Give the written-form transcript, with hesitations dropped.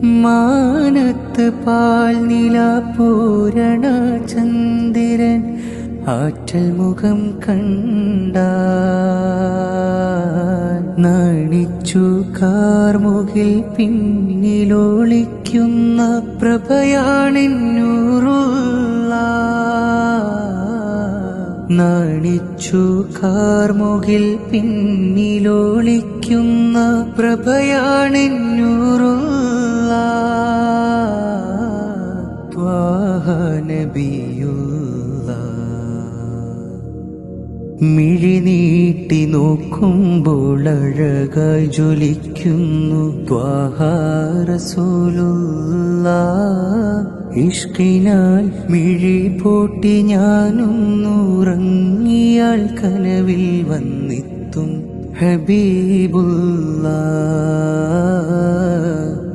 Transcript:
മാനത്ത് പാൽനില പൂരണ ചന്ദ്രൻ ആറ്റൽ മുഖം കണ്ട നണിച്ചു കാർമുകിൽ പിന്നിലൊളിക്കുന്ന പ്രഭയാണെന്നൂറുള്ള നണിച്ചു കാർമുകിൽ പിന്നിലൊളിക്കുന്ന പ്രഭയാണെന്നൂറുള്ള ത്വാഹ നബിയുള്ള മിഴിനീട്ടി നോക്കുമ്പോൾ അഴകായി ജ്വലിക്കുന്നു ത്വാഹ റസൂലുള്ളാഹ്. ഇഷ്കിനാൽ മിഴി പൂട്ടി ഞാനൊന്നുറങ്ങിയാൽ കനവിൽ വന്നെത്തും ഹബീബുള്ളാഹ്.